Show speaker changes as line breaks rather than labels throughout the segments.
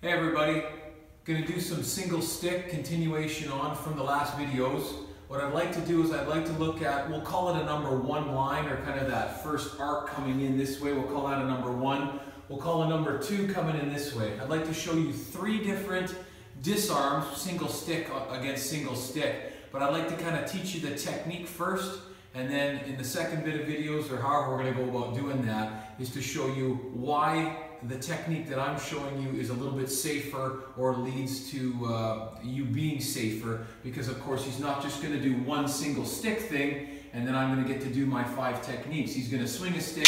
Hey everybody, going to do some single stick continuation on from the last videos. What I'd like to do is I'd like to look at, we'll call it a number one line, or kind of that first arc coming in this way. We'll call that a number one. We'll call a number two coming in this way. I'd like to show you 3 different disarms, single stick against single stick. But I'd like to kind of teach you the technique first, and then in the second bit of videos, or however we're going to go about doing that, is to show you why the technique that I'm showing you is a little bit safer, or leads to you being safer, because of course he's not just going to do one single stick thing and then I'm going to get to do my 5 techniques. He's going to swing a stick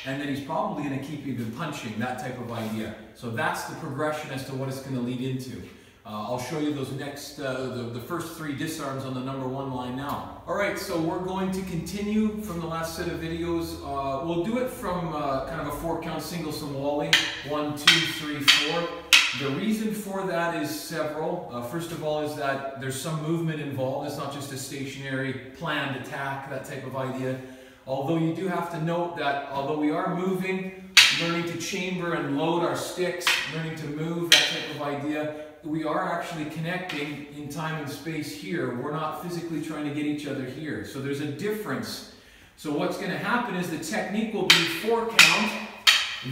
and then he's probably going to keep even punching, that type of idea. So that's the progression as to what it's going to lead into. I'll show you those next, the first 3 disarms on the number one line now. Alright, so we're going to continue from the last set of videos. We'll do it from kind of a 4-count single somali, 1, 2, 3, 4. The reason for that is several. First of all is that there's some movement involved. It's not just a stationary planned attack, that type of idea. Although you do have to note that although we are moving, learning to chamber and load our sticks, learning to move, that type of idea, we are actually connecting in time and space here. We're not physically trying to get each other here. So there's a difference. So what's going to happen is the technique will be 4 count.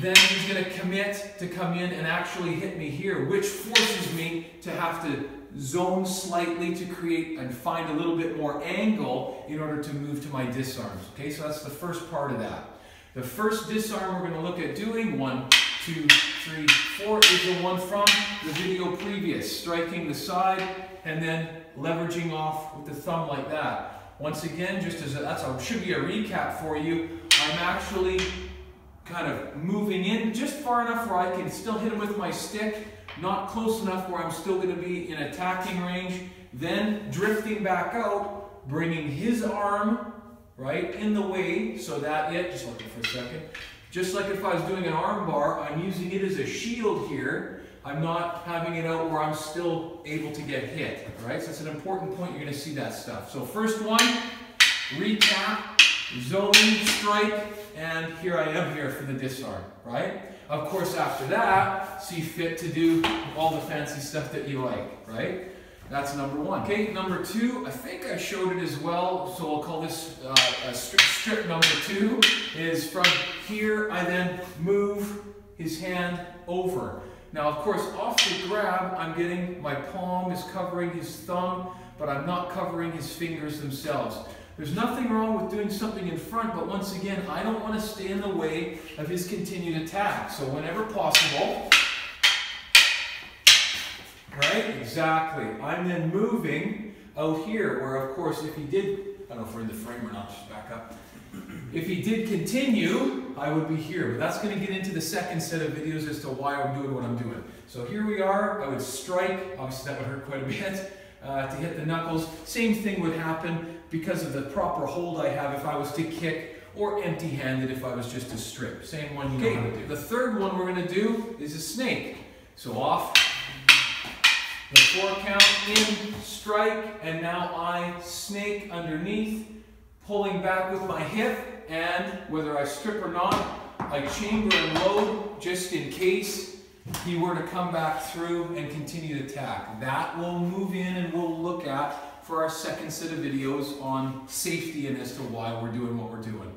Then he's going to commit to come in and actually hit me here, which forces me to have to zone slightly to create and find a little bit more angle in order to move to my disarms. Okay, so that's the first part of that. The first disarm we're going to look at doing, 1, 2, 3, 4, is the one from the video previous. Striking the side and then leveraging off with the thumb like that. Once again, just as should be a recap for you, I'm actually kind of moving in just far enough where I can still hit him with my stick, not close enough where I'm still going to be in attacking range, then drifting back out, bringing his arm right in the way so that just looking for a second, just like if I was doing an arm bar, I'm using it as a shield here. I'm not having it out where I'm still able to get hit. Right? So that's an important point. You're going to see that stuff. So first one, recap, zoning, strike, and here I am here for the disarm. Right? Of course, after that, see fit to do all the fancy stuff that you like. Right? That's number 1. Okay, number 2, I think I showed it as well, so I'll call this strip number 2, is from here I then move his hand over. Now of course off the grab I'm getting, my palm is covering his thumb, but I'm not covering his fingers themselves. There's nothing wrong with doing something in front, but once again I don't want to stay in the way of his continued attack. So whenever possible, right? Exactly. I'm then moving out here, where of course if he did, I don't know if we're in the frame or not, just back up. If he did continue, I would be here. But that's going to get into the second set of videos as to why I'm doing what I'm doing. So here we are. I would strike. Obviously that would hurt quite a bit to hit the knuckles. Same thing would happen because of the proper hold I have if I was to kick, or empty-handed if I was just to strip. Same one you know how to do. The third one we're going to do is a snake. So off. The 4 count in, strike, and now I snake underneath, pulling back with my hip, and whether I strip or not, I chamber and load just in case he were to come back through and continue to attack. That we'll move in and we'll look at for our second set of videos on safety and as to why we're doing what we're doing.